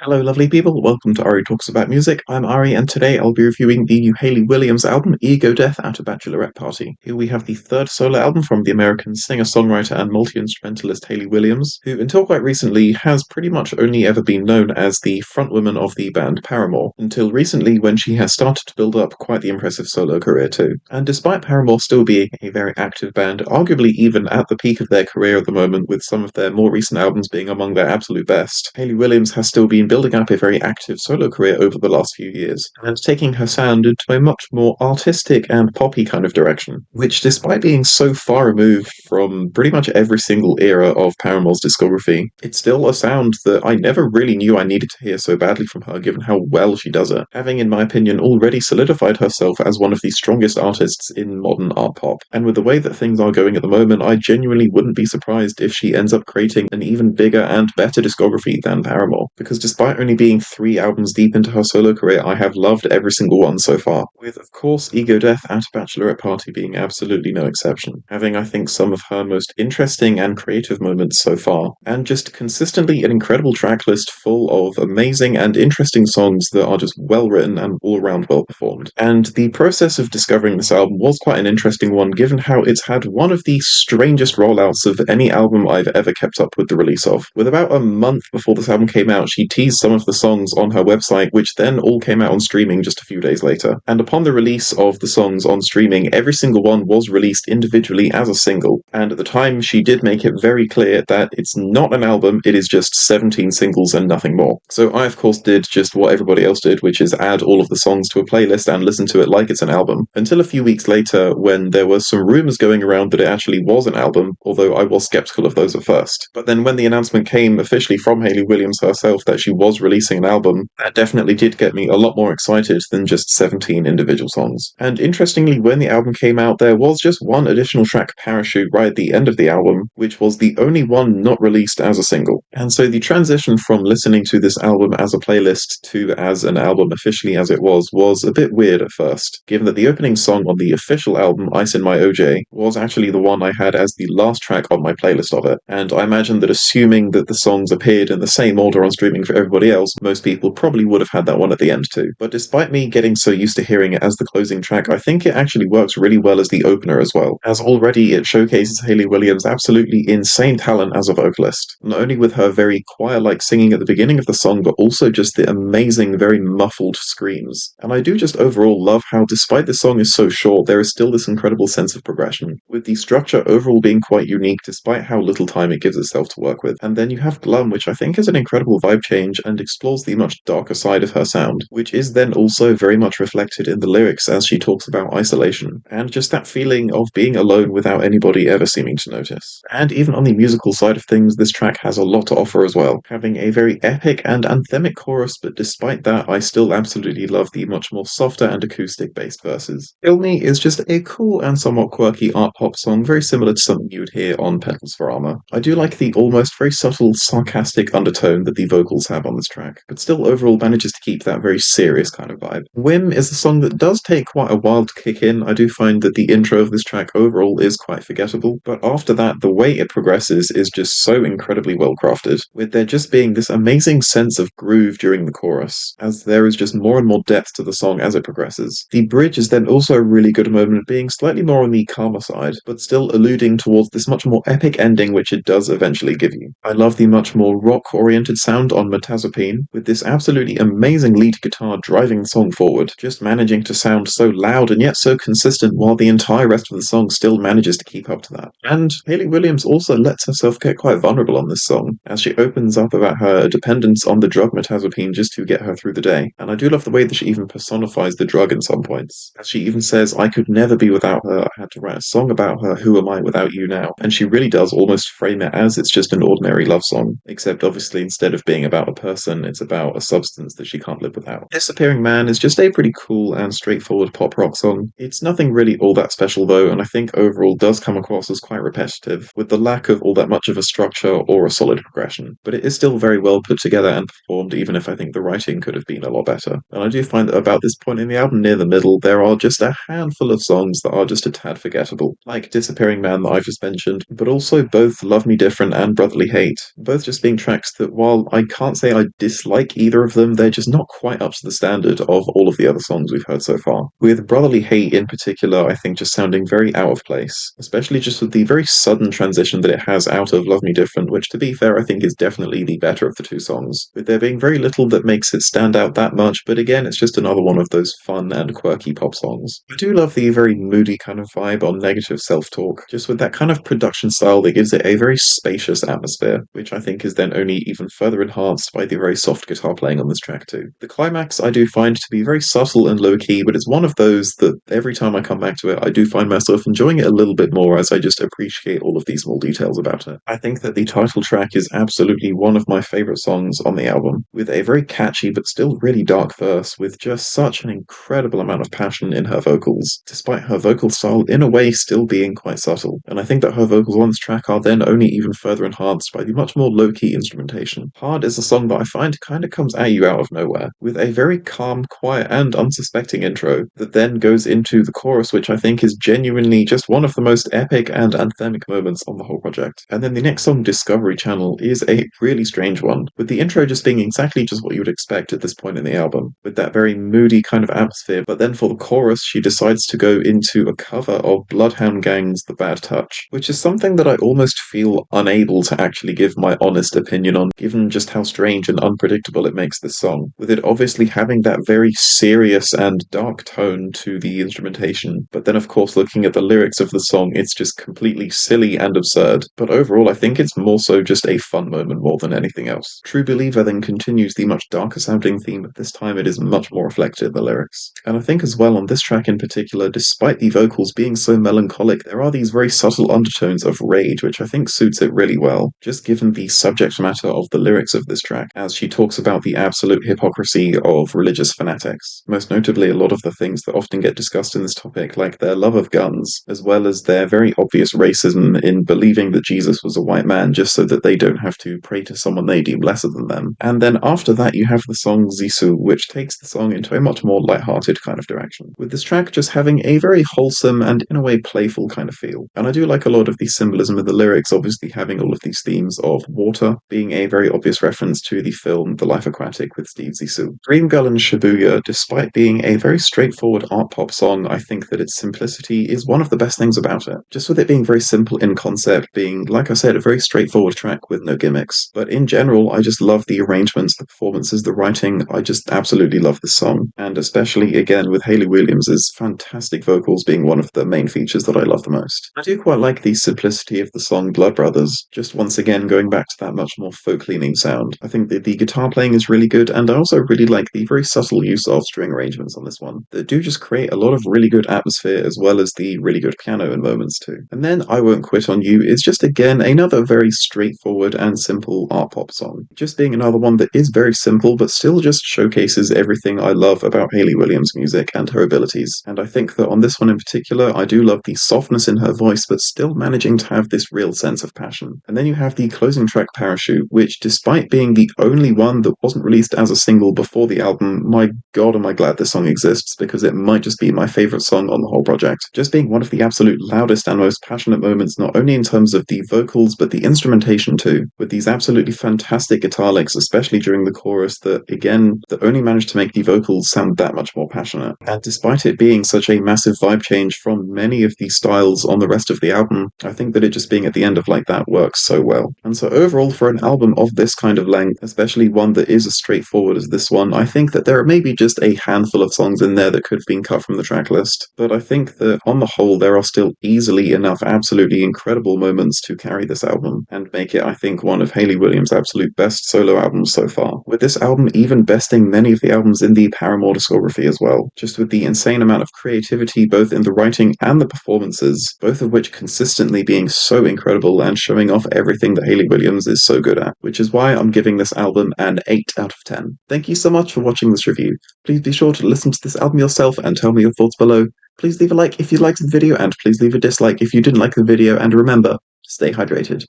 Hello, lovely people. Welcome to Ari Talks About Music. I'm Ari, and today I'll be reviewing the new Hayley Williams album, Ego Death at a Bachelorette Party. Here we have the third solo album from the American singer-songwriter and multi-instrumentalist Hayley Williams, who until quite recently has pretty much only ever been known as the frontwoman of the band Paramore, until recently when she has started to build up quite the impressive solo career too. And despite Paramore still being a very active band, arguably even at the peak of their career at the moment, with some of their more recent albums being among their absolute best, Hayley Williams has still been building up a very active solo career over the last few years, and taking her sound into a much more artistic and poppy kind of direction, which, despite being so far removed from pretty much every single era of Paramore's discography, it's still a sound that I never really knew I needed to hear so badly from her, given how well she does it, having, in my opinion, already solidified herself as one of the strongest artists in modern art pop. And with the way that things are going at the moment, I genuinely wouldn't be surprised if she ends up creating an even bigger and better discography than Paramore, because despite only being 3 albums deep into her solo career, I have loved every single one so far, with of course Ego Death at a Bachelorette Party being absolutely no exception, having I think some of her most interesting and creative moments so far, and just consistently an incredible track list full of amazing and interesting songs that are just well written and all around well performed. And the process of discovering this album was quite an interesting one, given how it's had one of the strangest rollouts of any album I've ever kept up with the release of. With about a month before this album came out, she teased some of the songs on her website, which then all came out on streaming just a few days later. And upon the release of the songs on streaming, every single one was released individually as a single. And at the time, she did make it very clear that it's not an album, it is just 17 singles and nothing more. So I, of course, did just what everybody else did, which is add all of the songs to a playlist and listen to it like it's an album, until a few weeks later when there were some rumors going around that it actually was an album, although I was skeptical of those at first. But then when the announcement came officially from Hayley Williams herself that she was releasing an album, that definitely did get me a lot more excited than just 17 individual songs. And interestingly, when the album came out, there was just one additional track, Parachute, right at the end of the album, which was the only one not released as a single. And so the transition from listening to this album as a playlist to as an album officially as it was a bit weird at first, given that the opening song on the official album, Ice in My OJ, was actually the one I had as the last track on my playlist of it. And I imagine that assuming that the songs appeared in the same order on streaming for everybody else, most people probably would have had that one at the end too. But despite me getting so used to hearing it as the closing track, I think it actually works really well as the opener as well, as already it showcases Hayley Williams' absolutely insane talent as a vocalist, not only with her very choir-like singing at the beginning of the song, but also just the amazing, very muffled screams. And I do just overall love how, despite the song is so short, there is still this incredible sense of progression, with the structure overall being quite unique despite how little time it gives itself to work with. And then you have Glum, which I think is an incredible vibe change and explores the much darker side of her sound, which is then also very much reflected in the lyrics as she talks about isolation, and just that feeling of being alone without anybody ever seeming to notice. And even on the musical side of things, this track has a lot to offer as well, having a very epic and anthemic chorus, but despite that, I still absolutely love the much more softer and acoustic-based verses. Kill Me is just a cool and somewhat quirky art pop song, very similar to something you'd hear on Petals for Armor. I do like the almost very subtle, sarcastic undertone that the vocals have on this track, but still overall manages to keep that very serious kind of vibe. Whim is a song that does take quite a while to kick in. I do find that the intro of this track overall is quite forgettable, but after that, the way it progresses is just so incredibly well crafted, with there just being this amazing sense of groove during the chorus, as there is just more and more depth to the song as it progresses. The bridge is then also a really good moment, being slightly more on the calmer side, but still alluding towards this much more epic ending which it does eventually give you. I love the much more rock-oriented sound on Metazapine, with this absolutely amazing lead guitar driving the song forward, just managing to sound so loud and yet so consistent while the entire rest of the song still manages to keep up to that. And Hayley Williams also lets herself get quite vulnerable on this song, as she opens up about her dependence on the drug Metazapine just to get her through the day. And I do love the way that she even personifies the drug in some points, as she even says, "I could never be without her, I had to write a song about her, who am I without you now?" And she really does almost frame it as it's just an ordinary love song, except obviously instead of being about a person, it's about a substance that she can't live without. Disappearing Man is just a pretty cool and straightforward pop rock song. It's nothing really all that special though, and I think overall does come across as quite repetitive, with the lack of all that much of a structure or a solid progression. But it is still very well put together and performed, even if I think the writing could have been a lot better. And I do find that about this point in the album, near the middle, there are just a handful of songs that are just a tad forgettable, like Disappearing Man that I've just mentioned, but also both Love Me Different and Brotherly Hate, both just being tracks that, while I can't say say I dislike either of them, they're just not quite up to the standard of all of the other songs we've heard so far. With Brotherly Hate in particular, I think just sounding very out of place, especially just with the very sudden transition that it has out of Love Me Different, which to be fair I think is definitely the better of the two songs, with there being very little that makes it stand out that much, but again it's just another one of those fun and quirky pop songs. I do love the very moody kind of vibe on Negative Self-Talk, just with that kind of production style that gives it a very spacious atmosphere, which I think is then only even further enhanced by the very soft guitar playing on this track too. The climax I do find to be very subtle and low-key, but it's one of those that every time I come back to it I do find myself enjoying it a little bit more as I just appreciate all of these small details about it. I think that the title track is absolutely one of my favourite songs on the album, with a very catchy but still really dark verse with just such an incredible amount of passion in her vocals, despite her vocal style in a way still being quite subtle. And I think that her vocals on this track are then only even further enhanced by the much more low-key instrumentation. Hard is a song that I find kind of comes at you out of nowhere, with a very calm, quiet and unsuspecting intro that then goes into the chorus, which I think is genuinely just one of the most epic and anthemic moments on the whole project. And then the next song, Discovery Channel, is a really strange one, with the intro just being exactly just what you would expect at this point in the album, with that very moody kind of atmosphere, but then for the chorus she decides to go into a cover of Bloodhound Gang's The Bad Touch, which is something that I almost feel unable to actually give my honest opinion on, given just how strange and unpredictable it makes this song, with it obviously having that very serious and dark tone to the instrumentation, but then of course looking at the lyrics of the song it's just completely silly and absurd, but overall I think it's more so just a fun moment more than anything else. True Believer then continues the much darker sounding theme, but this time it is much more reflected in the lyrics. And I think as well on this track in particular, despite the vocals being so melancholic, there are these very subtle undertones of rage which I think suits it really well, just given the subject matter of the lyrics of this track, as she talks about the absolute hypocrisy of religious fanatics, most notably a lot of the things that often get discussed in this topic, like their love of guns, as well as their very obvious racism in believing that Jesus was a white man just so that they don't have to pray to someone they deem lesser than them. And then after that you have the song Zissou, which takes the song into a much more light-hearted kind of direction, with this track just having a very wholesome and in a way playful kind of feel. And I do like a lot of the symbolism of the lyrics, obviously having all of these themes of water being a very obvious reference to the film The Life Aquatic with Steve Zissou. Dream Girl and Shibuya, despite being a very straightforward art pop song, I think that its simplicity is one of the best things about it. Just with it being very simple in concept, being, like I said, a very straightforward track with no gimmicks. But in general, I just love the arrangements, the performances, the writing. I just absolutely love this song. And especially, again, with Hayley Williams' fantastic vocals being one of the main features that I love the most. I do quite like the simplicity of the song Blood Brothers, just once again going back to that much more folk-leaning sound. I think that the guitar playing is really good, and I also really like the very subtle use of string arrangements on this one that do just create a lot of really good atmosphere, as well as the really good piano in moments too. And then I Won't Quit on You is just again another very straightforward and simple art pop song, just being another one that is very simple but still just showcases everything I love about Hayley Williams' music and her abilities. And I think that on this one in particular I do love the softness in her voice but still managing to have this real sense of passion. And then you have the closing track Parachute, which despite being the only one that wasn't released as a single before the album, my god am I glad this song exists, because it might just be my favourite song on the whole project. Just being one of the absolute loudest and most passionate moments, not only in terms of the vocals but the instrumentation too, with these absolutely fantastic guitar licks, especially during the chorus, that again that only managed to make the vocals sound that much more passionate. And despite it being such a massive vibe change from many of the styles on the rest of the album, I think that it just being at the end of like that works so well. And so overall, for an album of this kind of length, especially one that is as straightforward as this one, I think that there are maybe just a handful of songs in there that could have been cut from the track list, but I think that on the whole there are still easily enough absolutely incredible moments to carry this album and make it, I think, one of Hayley Williams' absolute best solo albums so far, with this album even besting many of the albums in the Paramore discography as well, just with the insane amount of creativity both in the writing and the performances, both of which consistently being so incredible and showing off everything that Hayley Williams is so good at, which is why I'm giving this album an 8 out of 10. Thank you so much for watching this review. Please be sure to listen to this album yourself and tell me your thoughts below. Please leave a like if you liked the video, and please leave a dislike if you didn't like the video, and remember, stay hydrated.